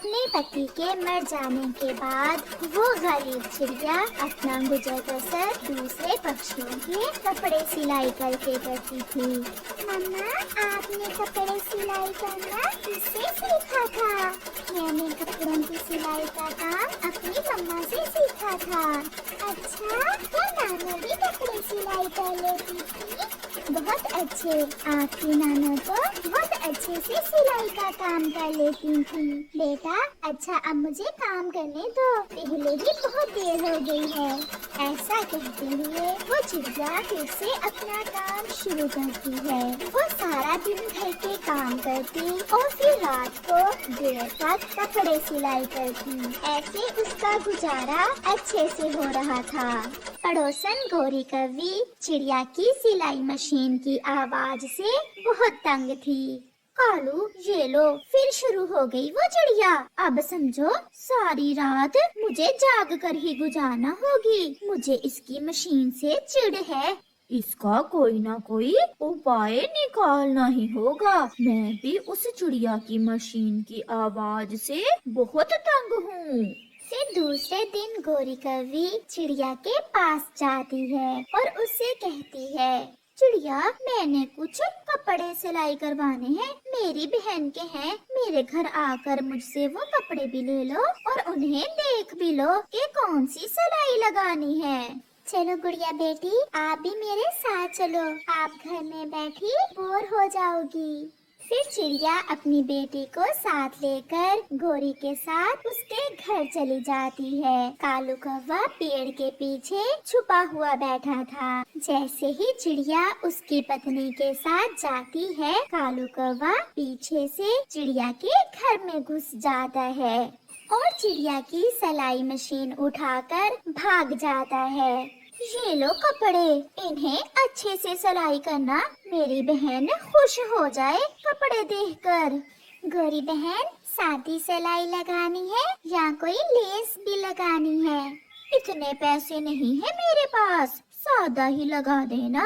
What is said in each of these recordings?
अपने पति के मर जाने के बाद वो गरीब चिड़िया अपना गुजर बसर दूसरे पक्षियों के कपड़े सिलाई करके करती थी। मम्मा, आपने कपड़े सिलाई करना किससे सीखा था? मैंने कपड़ों की सिलाई का काम अपनी मम्मा से सीखा था। अच्छा, क्या नाना भी कपड़े सिलाई कर लेती थी? बहुत अच्छे, आपकी नाना तो बहुत अच्छे से सिलाई का काम कर लेती थी। बेटा, अच्छा अब मुझे काम करने दो, पहले ही बहुत देर हो गई है। ऐसा कहते हुए वो चिड़िया फिर से अपना काम शुरू करती है। वो सारा दिन घर के काम करती और फिर रात को देर तक कपड़े सिलाई करती। ऐसे उसका गुजारा अच्छे से हो रहा था। पड़ोसन गौरी कौवी चिड़िया की सिलाई मशीन की आवाज से बहुत तंग थी। कालू, ये लो, फिर शुरू हो गई वो चिड़िया। अब समझो सारी रात मुझे जाग कर ही गुजारना होगी। मुझे इसकी मशीन से चिढ़ है। इसका कोई ना कोई उपाय निकालना ही होगा। मैं भी उस चिड़िया की मशीन की आवाज से बहुत तंग हूँ। फिर दूसरे दिन गौरी कौवी चिड़िया के पास जाती है और उससे कहती है, चिड़िया, मैंने कुछ कपड़े सिलाई करवाने हैं, मेरी बहन के हैं। मेरे घर आकर मुझसे वो कपड़े भी ले लो और उन्हें देख भी लो कि कौन सी सिलाई लगानी है। चलो गुड़िया बेटी, आप भी मेरे साथ चलो, आप घर में बैठी बोर हो जाओगी। फिर चिड़िया अपनी बेटी को साथ लेकर गौरी के साथ उसके घर चली जाती है। कालू कौवा पेड़ के पीछे छुपा हुआ बैठा था। जैसे ही चिड़िया उसकी पत्नी के साथ जाती है, कालू कौवा पीछे से चिड़िया के घर में घुस जाता है और चिड़िया की सिलाई मशीन उठाकर भाग जाता है। ये लो कपड़े, इन्हें अच्छे से सिलाई करना, मेरी बहन खुश हो जाए कपड़े देखकर। गौरी बहन, सादी सिलाई लगानी है या कोई लेस भी लगानी है? इतने पैसे नहीं है मेरे पास, सादा ही लगा देना।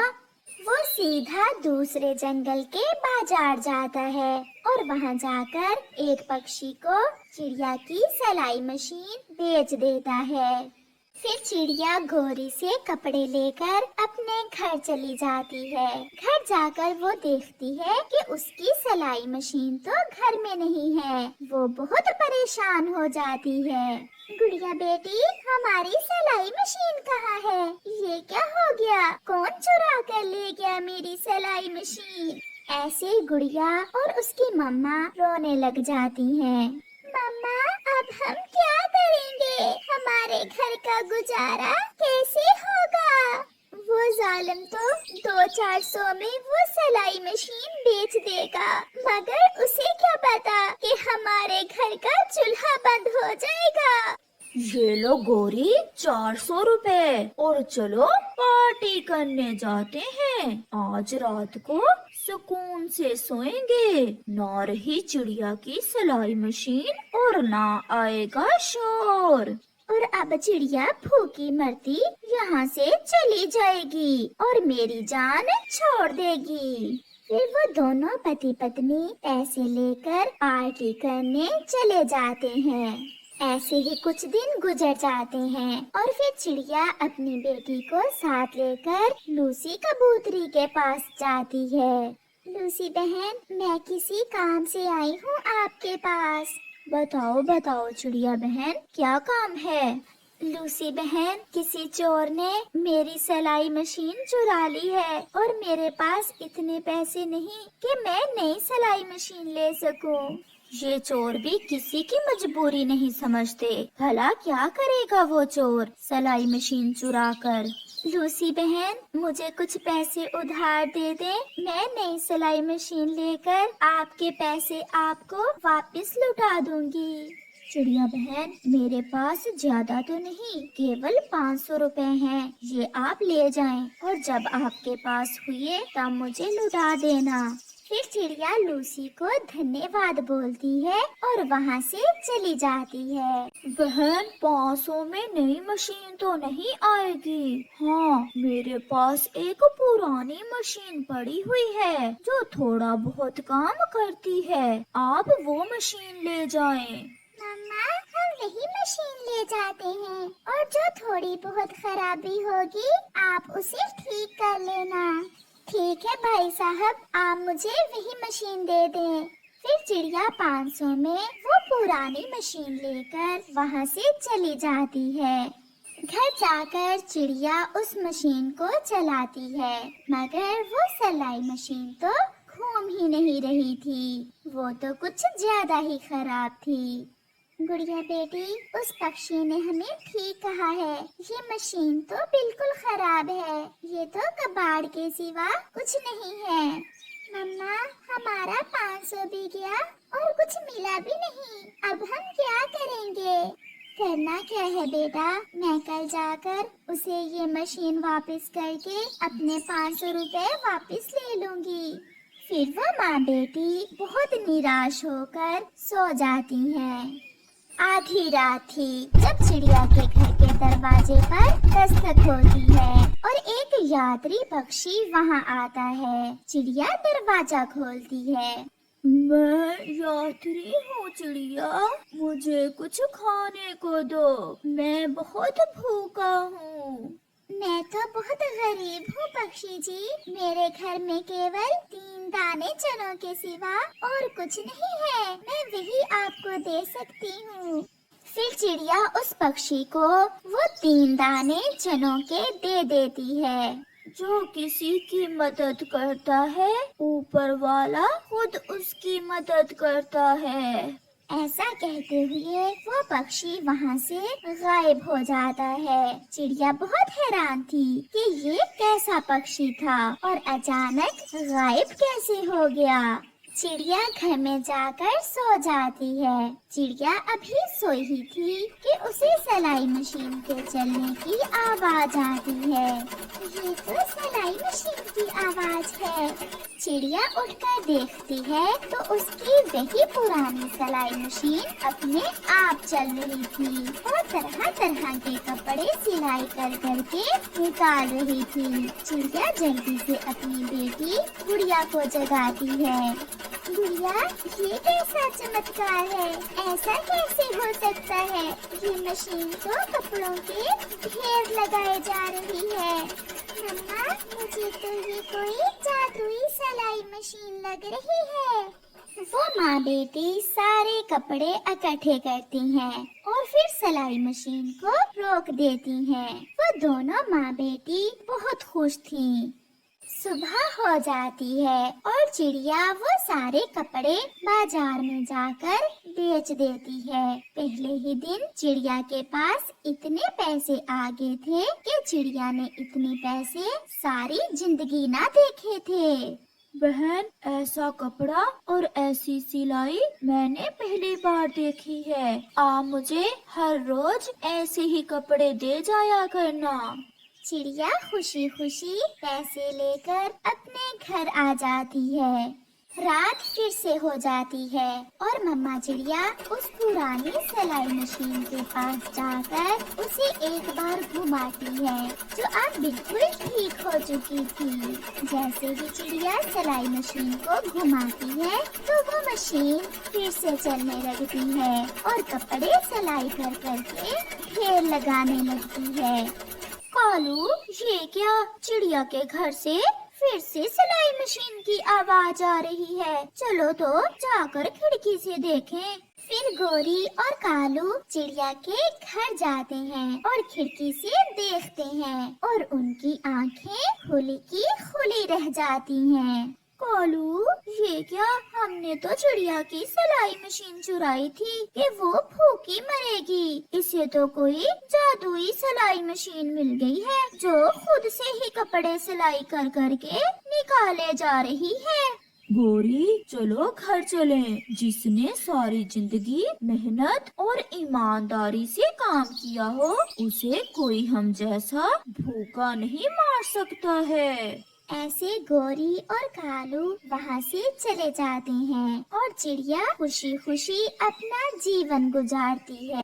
वो सीधा दूसरे जंगल के बाजार जाता है और वहाँ जाकर एक पक्षी को चिड़िया की सिलाई मशीन बेच देता है। फिर चिड़िया गौरी से कपड़े लेकर अपने घर चली जाती है। घर जाकर वो देखती है कि उसकी सिलाई मशीन तो घर में नहीं है। वो बहुत परेशान हो जाती है। गुड़िया बेटी, हमारी सिलाई मशीन कहाँ है? ये क्या हो गया? कौन चुरा कर ले गया मेरी सिलाई मशीन? ऐसे गुड़िया और उसकी मम्मा रोने लग जाती हैं। मम्मा, अब हम क्या करेंगे? हमारे घर का गुजारा कैसे होगा? वो जालिम तो 200-400 में वो सिलाई मशीन बेच देगा, मगर उसे क्या पता कि हमारे घर का चूल्हा बंद हो जाएगा। ये लो गौरी, 400 रुपए, और चलो पार्टी करने जाते हैं। आज रात को सुकून से सोएंगे, ना रही चिड़िया की सिलाई मशीन और ना आएगा शोर। और अब चिड़िया भूखी मरती यहाँ से चली जाएगी और मेरी जान छोड़ देगी। फिर वो दोनों पति पत्नी पैसे लेकर पार्टी करने चले जाते हैं। ऐसे ही कुछ दिन गुजर जाते हैं और फिर चिड़िया अपनी बेटी को साथ लेकर लूसी कबूतरी के पास जाती है। लूसी बहन, मैं किसी काम से आई हूँ आपके पास। बताओ बताओ चिड़िया बहन, क्या काम है? लूसी बहन, किसी चोर ने मेरी सिलाई मशीन चुरा ली है और मेरे पास इतने पैसे नहीं कि मैं नई सिलाई मशीन ले सकूं। ये चोर भी किसी की मजबूरी नहीं समझते। भला क्या करेगा वो चोर सिलाई मशीन चुरा कर? लूसी बहन, मुझे कुछ पैसे उधार दे दे, मैं नई सिलाई मशीन लेकर आपके पैसे आपको वापस लौटा दूंगी। चिड़िया बहन, मेरे पास ज्यादा तो नहीं, केवल 500 रुपए हैं। ये आप ले जाएं और जब आपके पास हुए तब मुझे लौटा देना। फिर चिड़िया लूसी को धन्यवाद बोलती है और वहाँ से चली जाती है। बहन, 500 में नई मशीन तो नहीं आएगी। हाँ, मेरे पास एक पुरानी मशीन पड़ी हुई है जो थोड़ा बहुत काम करती है। आप वो मशीन ले जाएं। मशीन ले जाते हैं और जो थोड़ी बहुत खराबी होगी आप उसे ठीक कर लेना। ठीक है भाई साहब, आप मुझे वही मशीन दे दें। फिर चिड़िया 500 में वो पुरानी मशीन लेकर वहाँ से चली जाती है। घर जाकर चिड़िया उस मशीन को चलाती है, मगर वो सिलाई मशीन तो घूम ही नहीं रही थी, वो तो कुछ ज्यादा ही खराब थी। गुड़िया बेटी, उस पक्षी ने हमें ठीक कहा है, ये मशीन तो बिल्कुल खराब है, ये तो कबाड़ के सिवा कुछ नहीं है। मम्मा, हमारा 500 भी गया और कुछ मिला भी नहीं, अब हम क्या करेंगे? करना क्या है बेटा, मैं कल जाकर उसे ये मशीन वापस करके अपने 500 रुपए वापस ले लूंगी। फिर वो माँ बेटी बहुत निराश होकर सो जाती हैं। आधी रात थी जब चिड़िया के घर के दरवाजे पर दस्तक होती है और एक यात्री पक्षी वहाँ आता है। चिड़िया दरवाजा खोलती है। मैं यात्री हूँ चिड़िया, मुझे कुछ खाने को दो, मैं बहुत भूखा हूँ। मैं तो बहुत गरीब हूँ पक्षी जी, मेरे घर में केवल 3 दाने चनों के सिवा और कुछ नहीं है, मैं वही आपको दे सकती हूँ। फिर चिड़िया उस पक्षी को वो 3 दाने चनों के दे देती है। जो किसी की मदद करता है ऊपर वाला खुद उसकी मदद करता है। ऐसा कहते हुए वो पक्षी वहाँ से गायब हो जाता है। चिड़िया बहुत हैरान थी कि ये कैसा पक्षी था और अचानक गायब कैसे हो गया। चिड़िया घर में जाकर सो जाती है। चिड़िया अभी सोई ही थी कि उसे सिलाई मशीन के चलने की आवाज आती है। ये तो सिलाई मशीन की आवाज है। चिड़िया उठकर देखती है तो उसकी वही पुरानी सिलाई मशीन अपने आप चल रही थी और तरह तरह के कपड़े सिलाई कर करके निकाल रही थी। चिड़िया जल्दी से अपनी बेटी गुड़िया को जगाती है। गुड़िया, ये कैसा चमत्कार है, ऐसा कैसे हो सकता है? ये मशीन तो कपड़ों के ढेर लगाए जा रही है। मम्मा, मुझे तो ये कोई जादुई सिलाई मशीन लग रही है। वो माँ बेटी सारे कपड़े इकट्ठे करती हैं और फिर सिलाई मशीन को रोक देती हैं। वो दोनों माँ बेटी बहुत खुश थीं। सुबह हो जाती है और चिड़िया वो सारे कपड़े बाजार में जाकर बेच देती है। पहले ही दिन चिड़िया के पास इतने पैसे आ गए थे कि चिड़िया ने इतने पैसे सारी जिंदगी ना देखे थे। बहन, ऐसा कपड़ा और ऐसी सिलाई मैंने पहली बार देखी है। आप मुझे हर रोज ऐसे ही कपड़े दे जाया करना। चिड़िया खुशी खुशी पैसे लेकर अपने घर आ जाती है। रात फिर से हो जाती है और मम्मा चिड़िया उस पुरानी सिलाई मशीन के पास जाकर उसे एक बार घुमाती है, जो अब बिल्कुल ठीक हो चुकी थी। जैसे ही चिड़िया सिलाई मशीन को घुमाती है तो वो मशीन फिर से चलने लगती है और कपड़े सिलाई कर करके ढेर लगाने लगती है। कालू, ये क्या? चिड़िया के घर से फिर से सिलाई मशीन की आवाज आ रही है। चलो तो जाकर खिड़की से देखें। फिर गोरी और कालू चिड़िया के घर जाते हैं और खिड़की से देखते हैं और उनकी आंखें खुली की खुली रह जाती हैं। कालू, ये क्या? हमने तो चिड़िया की सिलाई मशीन चुराई थी कि वो भूखी मरेगी। इसे तो कोई जादुई सिलाई मशीन मिल गई है जो खुद से ही कपड़े सिलाई कर करके निकाले जा रही है। गोरी, चलो घर चलें। जिसने सारी जिंदगी मेहनत और ईमानदारी से काम किया हो उसे कोई हम जैसा भूखा नहीं मार सकता है। ऐसे गोरी और कालू वहाँ से चले जाते हैं और चिड़िया खुशी खुशी अपना जीवन गुजारती है।